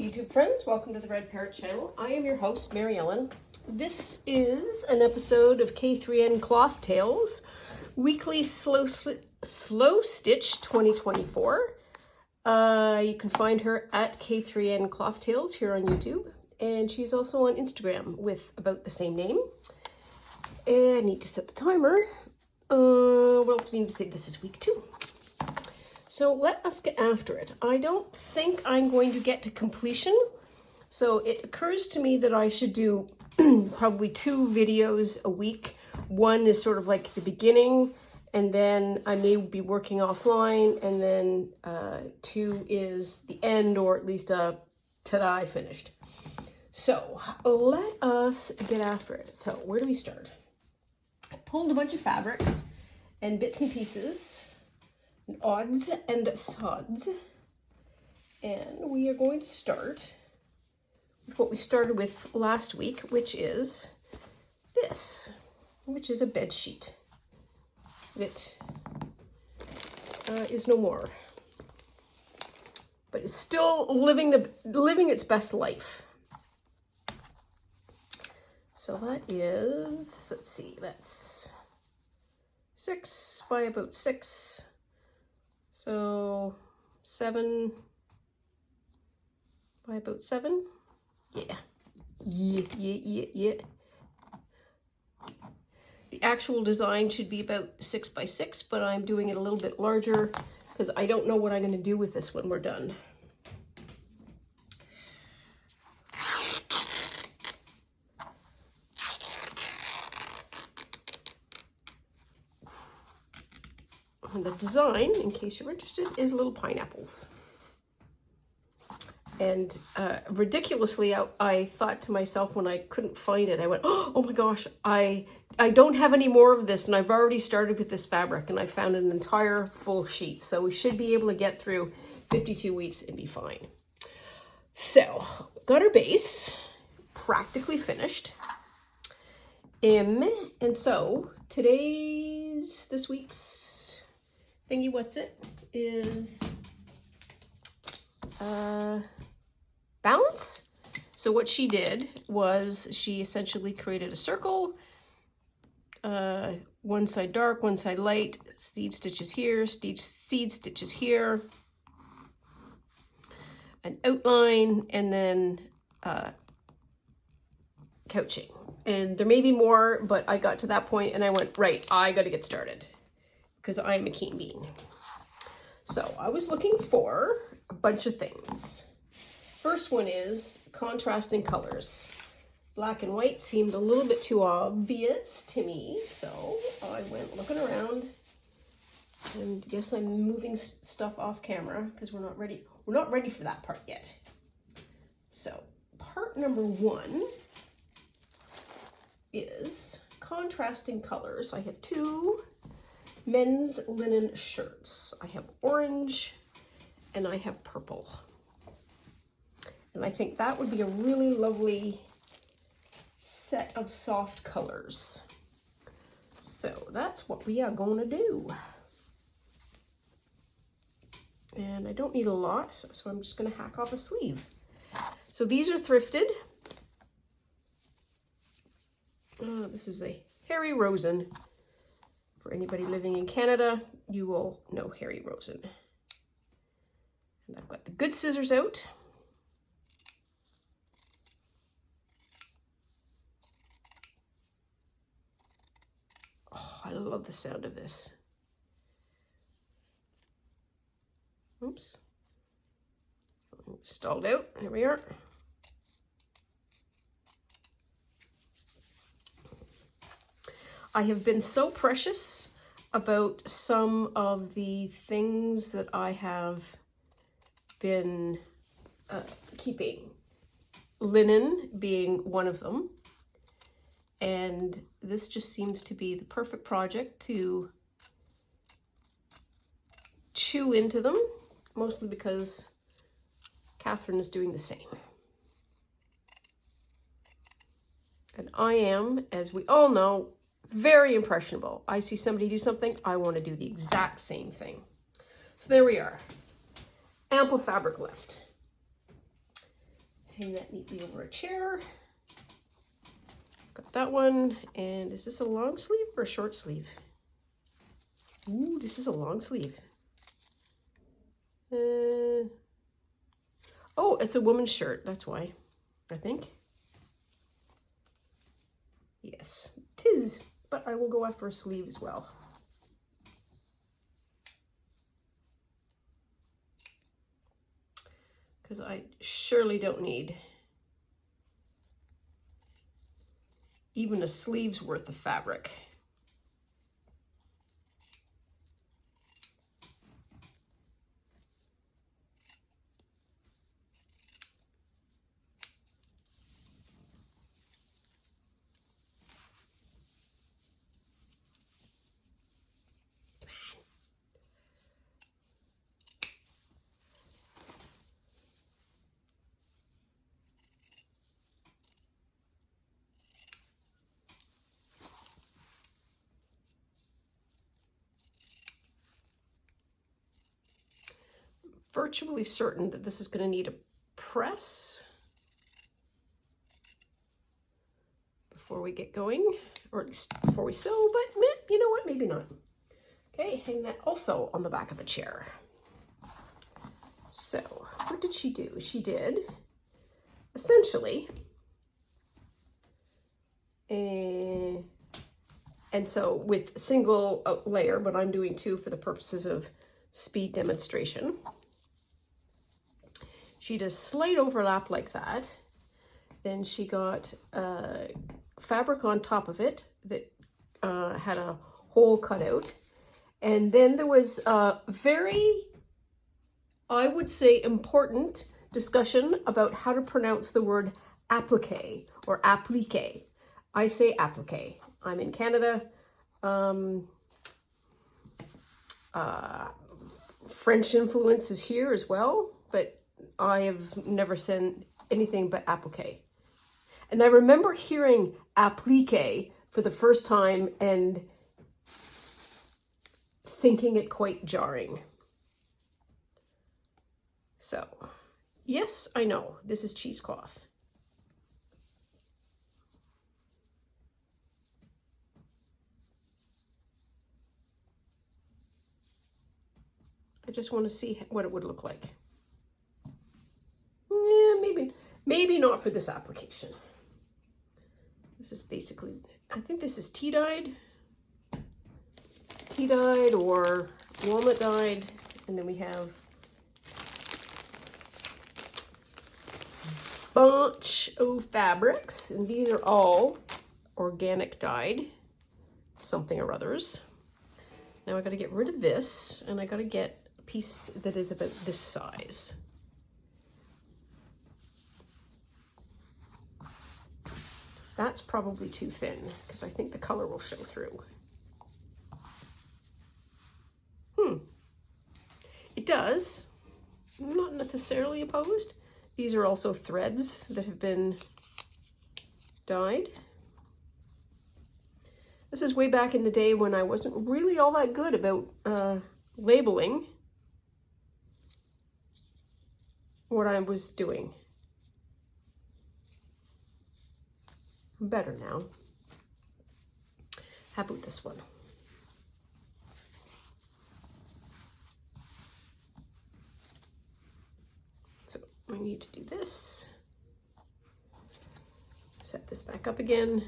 YouTube friends, welcome to the Red Parrot channel. I am your host, Mary Ellen. This is an episode of K3N Cloth Tales, weekly slow stitch 2024. You can find her at K3N Cloth Tales here on YouTube, and she's also on Instagram with about the same name. And I need to set the timer. What else do we need to say? This is week 2. So let us get after it. I don't think I'm going to get to completion. So it occurs to me that I should do probably 2 videos a week. One is sort of like the beginning, and then I may be working offline, and then 2 is the end, or at least ta-da, I finished. So let us get after it. So where do we start? I pulled a bunch of fabrics and bits and pieces, odds and sods, and we are going to start with what we started with last week, which is this, which is a bed sheet that is no more, but is still living its best life. So that is, let's see, that's 6 by about 6. So 7 by about 7. Yeah. The actual design should be about 6 by 6, but I'm doing it a little bit larger because I don't know what I'm going to do with this when we're done. And the design, in case you're interested, is little pineapples. And ridiculously, I thought to myself when I couldn't find it, I went, oh my gosh, I don't have any more of this, and I've already started with this fabric, and I found an entire full sheet. So we should be able to get through 52 weeks and be fine. So, got our base practically finished. And so, this week's thingy what's it is balance. So what she did was she essentially created a circle, one side dark, one side light, seed stitches here, seed stitches here, an outline, and then couching. And there may be more, but I got to that point and I went, right, I got to get started, because I'm a keen bean. So I was looking for a bunch of things. First one is contrasting colors. Black and white seemed a little bit too obvious to me, so I went looking around. And yes, I'm moving stuff off camera because we're not ready. We're not ready for that part yet. So part number 1 is contrasting colors. I have 2 men's linen shirts. I have orange and I have purple. And I think that would be a really lovely set of soft colors. So that's what we are going to do. And I don't need a lot, so I'm just going to hack off a sleeve. So these are thrifted. This is a Harry Rosen. For anybody living in Canada, you will know Harry Rosen. And I've got the good scissors out. Oh, I love the sound of this. Oops. Stalled out. Here we are. I have been so precious about some of the things that I have been keeping. Linen being one of them. And this just seems to be the perfect project to chew into them, mostly because Catherine is doing the same. And I am, as we all know, very impressionable. I see somebody do something, I want to do the exact same thing. So there we are. Ample fabric left. hang that neatly over a chair. Got that one. And is this a long sleeve or a short sleeve? Ooh, this is a long sleeve. Oh, it's a woman's shirt. That's why, I think. Yes, 'tis. But I will go after a sleeve as well. Because I surely don't need even a sleeve's worth of fabric. Virtually certain that this is going to need a press before we get going, or at least before we sew, but you know what, maybe not. Okay, hang that also on the back of a chair. So what did she do? She did essentially, and so with single layer, but I'm doing two for the purposes of speed demonstration. She does slight overlap like that. Then she got fabric on top of it that had a hole cut out. And then there was a very, I would say, important discussion about how to pronounce the word applique or applique. I say applique. I'm in Canada. French influence is here as well, but I have never said anything but applique. And I remember hearing applique for the first time and thinking it quite jarring. So, yes, I know, this is cheesecloth. I just want to see what it would look like. Yeah, maybe not for this application. This is basically, I think this is tea dyed or walnut dyed, and then we have a bunch of fabrics, and these are all organic dyed something or others. Now I got to get rid of this, and I got to get a piece that is about this size. That's probably too thin because I think the color will show through. It does. I'm not necessarily opposed. These are also threads that have been dyed. This is way back in the day when I wasn't really all that good about labeling what I was doing. I'm better now. How about this one? So I need to do this. Set this back up again.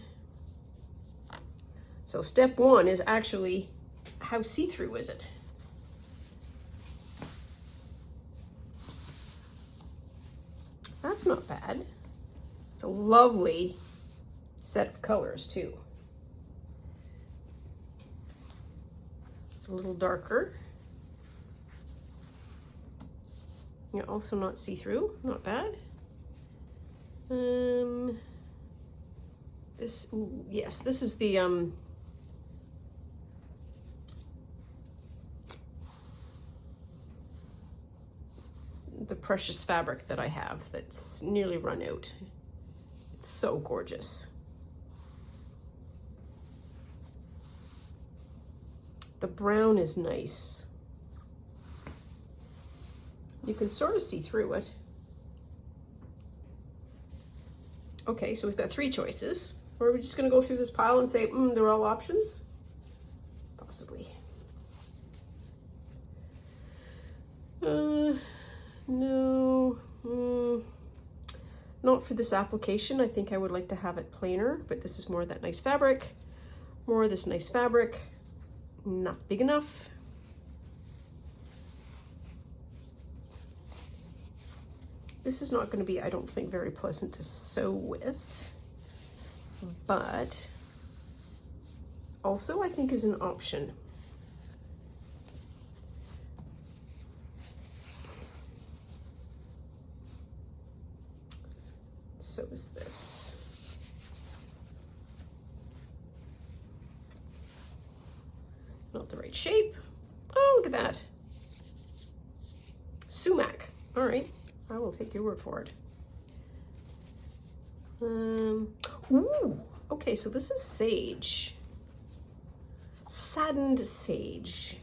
So step one is actually, how see-through is it? That's not bad. It's a lovely set of colors too. It's a little darker. You're also not see-through, not bad. This, ooh, yes, this is the precious fabric that I have that's nearly run out. It's so gorgeous. The brown is nice. You can sort of see through it. Okay, so we've got 3 choices. Or are we just gonna go through this pile and say, they're all options? Possibly. No. Not for this application. I think I would like to have it plainer, but this is more of that nice fabric. More of this nice fabric. Not big enough. This is not going to be, I don't think, very pleasant to sew with, but also I think is an option. So is this. Not the right shape. Oh, look at that. Sumac. All right, I will take your word for it. Ooh, okay, so this is sage. Saddened sage.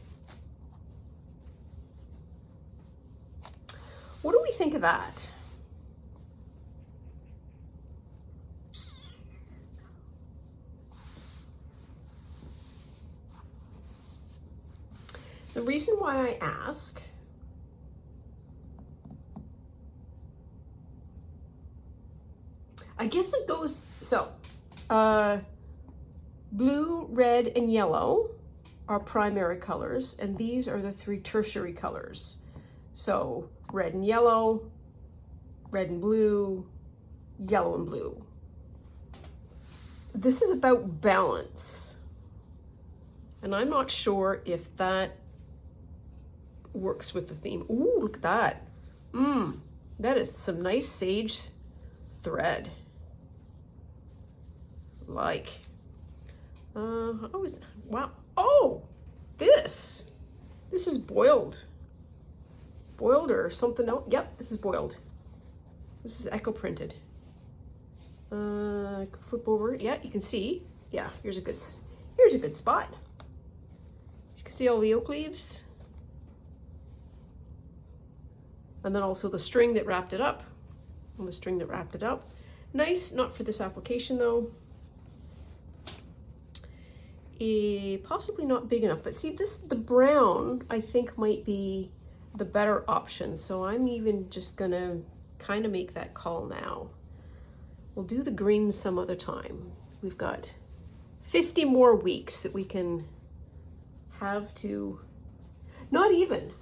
What do we think of that? The reason why I ask I guess it goes, so blue, red, and yellow are primary colors, and these are the 3 tertiary colors. So red and yellow, red and blue, yellow and blue. This is about balance, and I'm not sure if that works with the theme. Ooh, look at that. That is some nice sage thread. Like, wow. Oh, this is boiled or something else. Yep, this is boiled. This is echo printed. Flip over. Yeah, you can see. Yeah, here's a good spot. You can see all the oak leaves, and then also the string that wrapped it up. And the string that wrapped it up. Nice, not for this application though. Possibly not big enough, but see the brown I think might be the better option. So I'm even just gonna kind of make that call now. We'll do the green some other time. We've got 50 more weeks that we can have to, not even,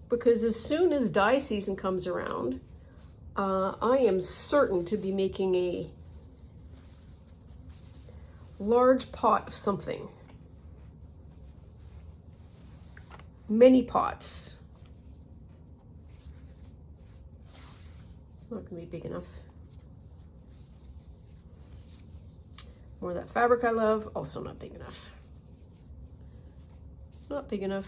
because as soon as dye season comes around, I am certain to be making a large pot of something. Many pots. It's not going to be big enough. More of that fabric I love, also not big enough. Not big enough.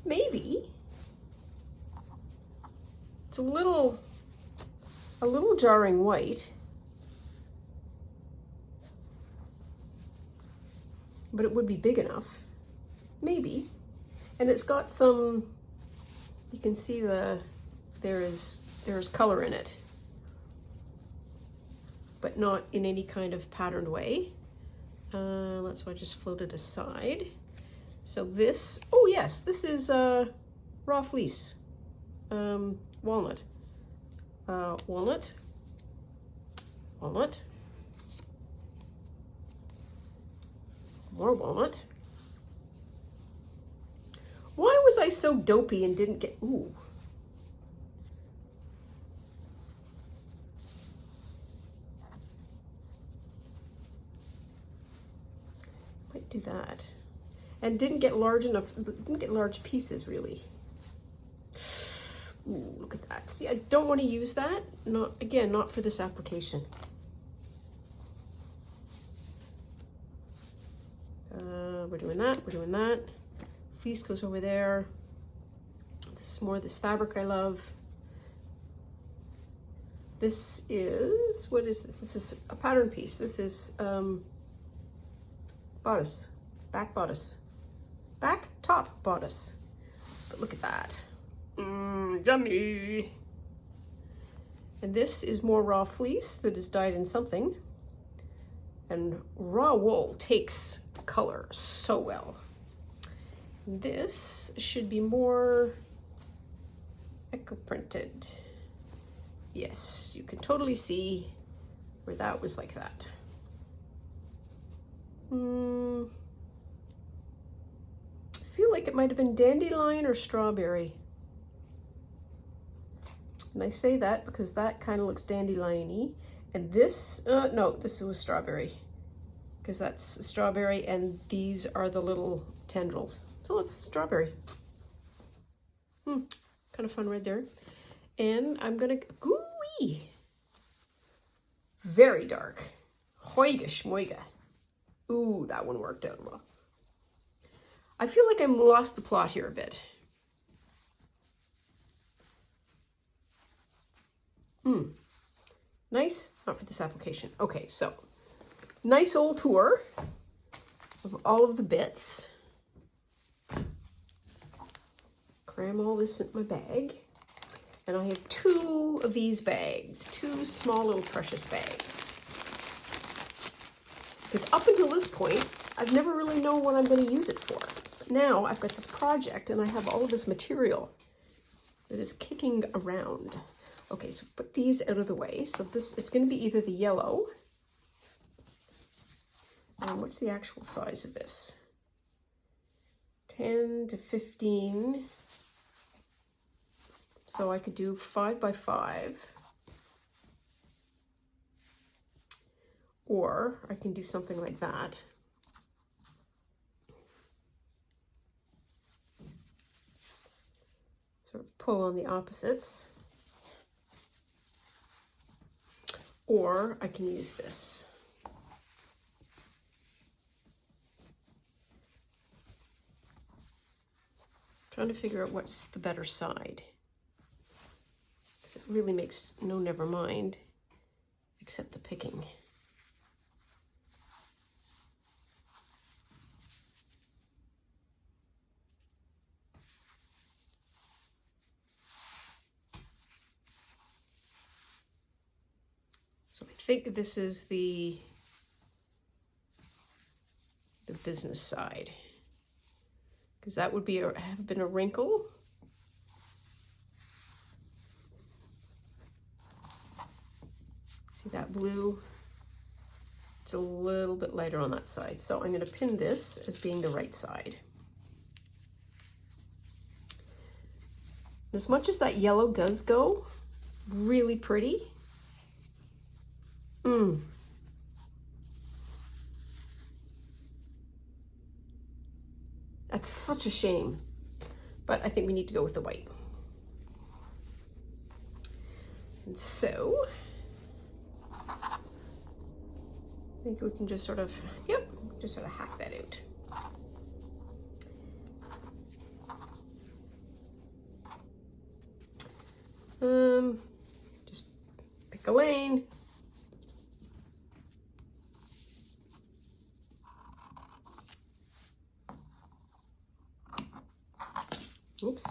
Maybe. It's a little jarring white, but it would be big enough, maybe. And it's got some, you can see there's color in it, but not in any kind of patterned way. That's why I just floated aside. So this, oh yes, this is raw fleece, walnut. Walnut, more walnut. Why was I so dopey and didn't get, ooh. Might do that. And didn't get large enough, didn't get large pieces really. Ooh, look at that. See, I don't want to use that. Not, again, not for this application. We're doing that, we're doing that. Fleece goes over there. This is more of this fabric I love. This is, what is this? This is a pattern piece. This is bodice, back bodice, back top bodice. But look at that. Yummy. And this is more raw fleece that is dyed in something. And raw wool takes color so well. This should be more echo printed. Yes, you can totally see where that was like that. I feel like it might have been dandelion or strawberry. And I say that because that kind of looks dandelion-y. And this, no, this was strawberry. Because that's strawberry and these are the little tendrils. So it's strawberry. Kind of fun right there. And I'm gonna, gooey, very dark. Hoiga schmoiga. Ooh, that one worked out well. I feel like I lost the plot here a bit. Nice, not for this application. Okay, so nice old tour of all of the bits. Cram all this in my bag. And I have 2 of these bags, 2 small little precious bags. Because up until this point, I've never really known what I'm going to use it for. But now I've got this project and I have all of this material that is kicking around. Okay, so put these out of the way. So this, it's going to be either the yellow. And what's the actual size of this? 10 to 15. So I could do 5 by 5. Or I can do something like that. Sort of pull on the opposites. Or I can use this. Trying to figure out what's the better side. Because it really makes no never mind, except the picking. So I think this is the business side, because that would be have been a wrinkle. See that blue? It's a little bit lighter on that side. So I'm going to pin this as being the right side. As much as that yellow does go really pretty, that's such a shame. But I think we need to go with the white. And so I think we can just sort of, just sort of hack that out. Just pick a lane. Oops.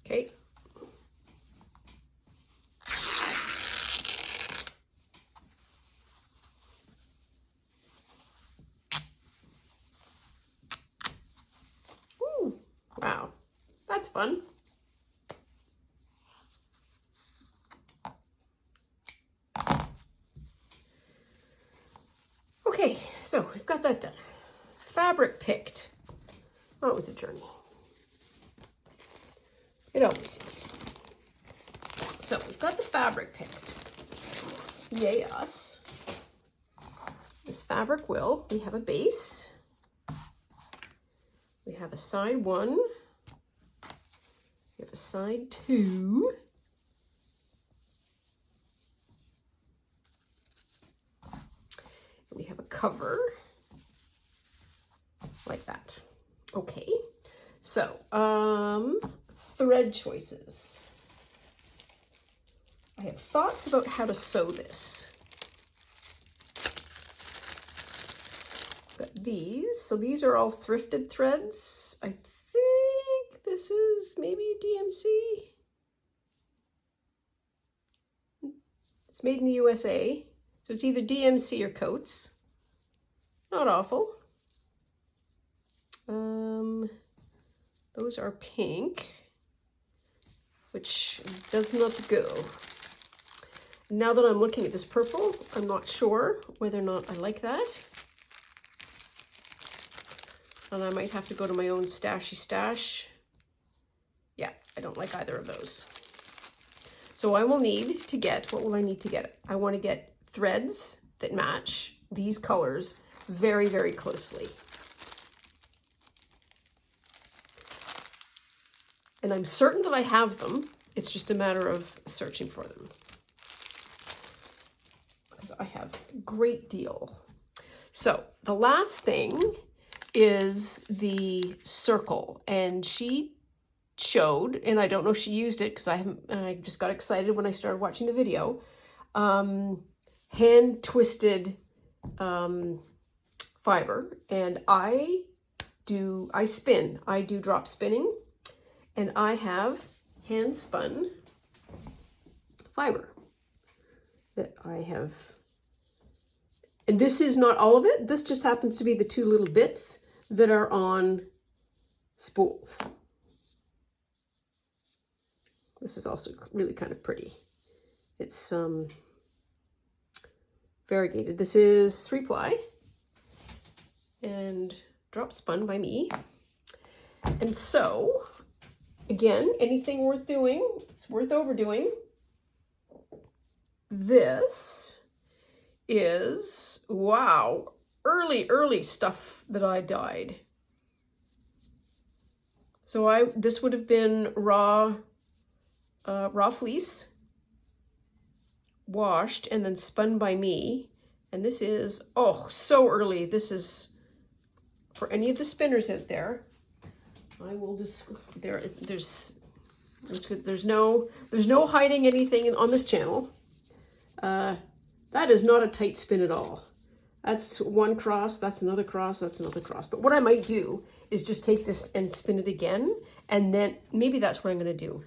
Okay. Ooh, wow, that's fun. Okay, so we've got that done. Fabric picked. Oh, it was a journey. It always is. So we've got the fabric picked. Yay us. This fabric will, we have a base. We have a side 1. We have a side 2. We have a cover like that. Okay, so thread choices. I have thoughts about how to sew this. Got these. So these are all thrifted threads. I think this is maybe DMC. It's made in the USA. So it's either DMC or Coats. Not awful. Those are pink, which does not go. Now that I'm looking at this purple, I'm not sure whether or not I like that. And I might have to go to my own stashy stash. Yeah, I don't like either of those. So I will need to get, what will I need to get? I want to get threads that match these colors very, very closely. And I'm certain that I have them. It's just a matter of searching for them. Because I have a great deal. So the last thing is the circle. And she showed, and I don't know if she used it because I just got excited when I started watching the video, hand twisted fiber. And I do drop spinning. And I have hand spun fiber that I have. And this is not all of it. This just happens to be the two little bits that are on spools. This is also really kind of pretty. It's variegated. This is 3-ply and drop spun by me. And so, again, anything worth doing, it's worth overdoing. This is, wow, early stuff that I dyed. So this would have been raw fleece, washed and then spun by me. And this is, oh, so early. This is, for any of the spinners out there, I will just, there's no hiding anything on this channel. That is not a tight spin at all. That's one cross, that's another cross, that's another cross. But what I might do is just take this and spin it again, and then maybe that's what I'm going to do.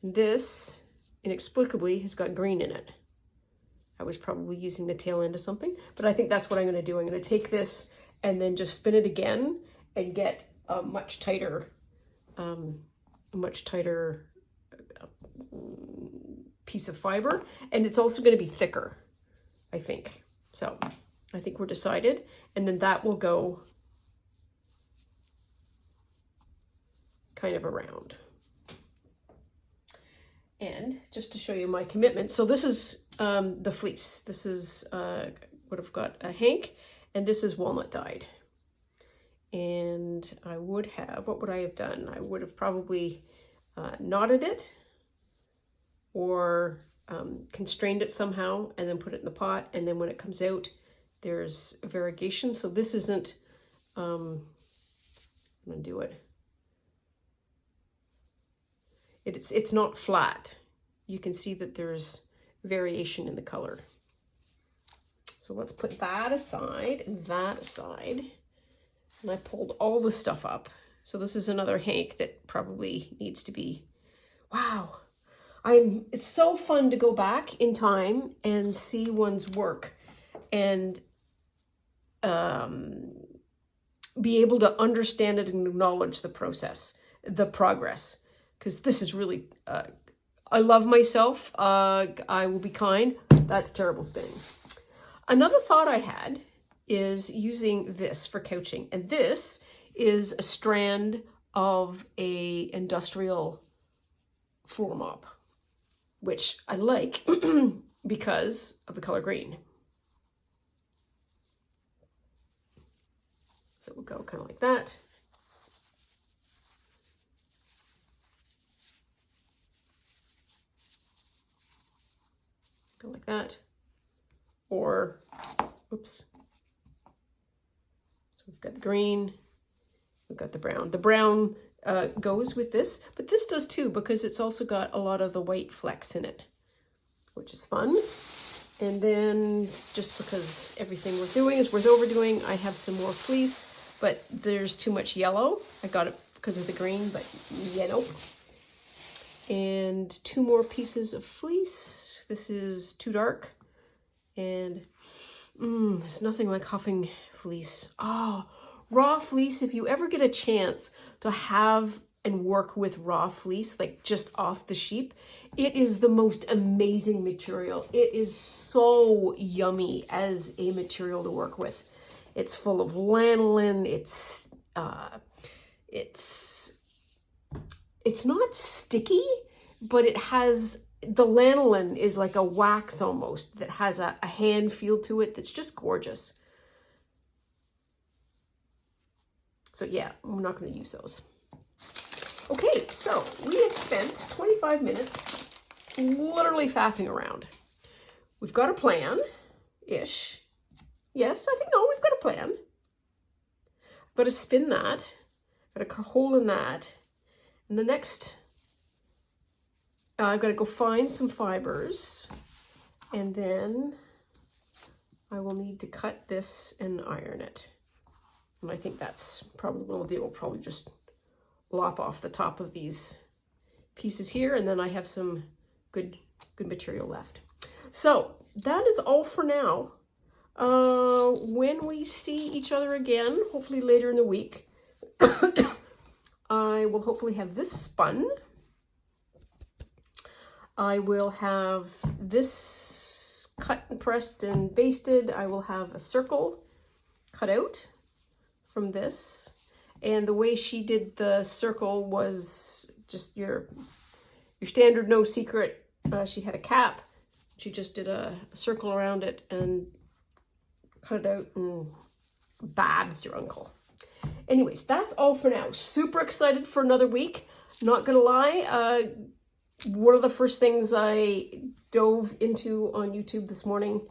This, inexplicably, has got green in it. I was probably using the tail end of something, but I think that's what I'm going to do. I'm going to take this and then just spin it again and get a much tighter piece of fiber, and it's also going to be thicker, I think. So I think we're decided, and then that will go kind of around. And just to show you my commitment, so this is the fleece. This is what I've got a hank, and this is walnut dyed. And I would have, what would I have done? I would have probably knotted it or constrained it somehow and then put it in the pot. And then when it comes out, there's variegation. So this isn't, I'm gonna do it. It's not flat. You can see that there's variation in the color. So let's put that aside and that aside. And I pulled all the stuff up. So this is another hank that probably needs to be, wow. It's so fun to go back in time and see one's work and be able to understand it and acknowledge the process, the progress. Because this is really, I love myself. I will be kind. That's terrible spinning. Another thought I had is using this for couching. And this is a strand of a industrial floor mop, which I like because of the color green. So we'll go kind of like that. Go like that. Or, oops. So we've got the green, we've got the brown. The brown goes with this, but this does too because it's also got a lot of the white flecks in it, which is fun. And then, just because everything we're doing is worth overdoing, I have some more fleece, but there's too much yellow. I got it because of the green, but yellow. And 2 more pieces of fleece. This is too dark. And there's nothing like huffing fleece. Oh, raw fleece. If you ever get a chance to have and work with raw fleece, like just off the sheep, it is the most amazing material. It is so yummy as a material to work with. It's full of lanolin. It's not sticky, but it has, the lanolin is like a wax almost that has a hand feel to it that's just gorgeous. So yeah, we're not going to use those. Okay, so we have spent 25 minutes literally faffing around. We've got a plan-ish. Yes, I think, no, we've got a plan. I've got to spin that. I've got a hole in that. And the next, I've got to go find some fibers. And then I will need to cut this and iron it. And I think that's probably what we'll do. We'll probably just lop off the top of these pieces here, and then I have some good material left. So that is all for now. When we see each other again, hopefully later in the week, I will hopefully have this spun. I will have this cut and pressed and basted. I will have a circle cut out from this. And the way she did the circle was just your standard no secret. She had a cap. She just did a circle around it and cut it out and babs your uncle. Anyways, that's all for now. Super excited for another week. Not gonna lie, one of the first things I dove into on YouTube this morning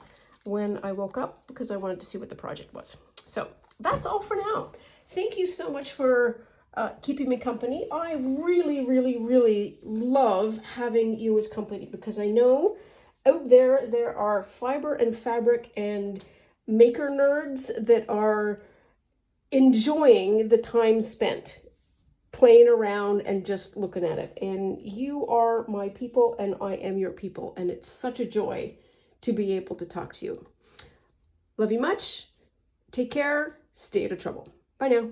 when I woke up because I wanted to see what the project was. So that's all for now. Thank you so much for keeping me company. I really, really, really love having you as company because I know out there are fiber and fabric and maker nerds that are enjoying the time spent playing around and just looking at it. And you are my people and I am your people. And it's such a joy to be able to talk to you. Love you much. Take care. Stay out of trouble. Bye now.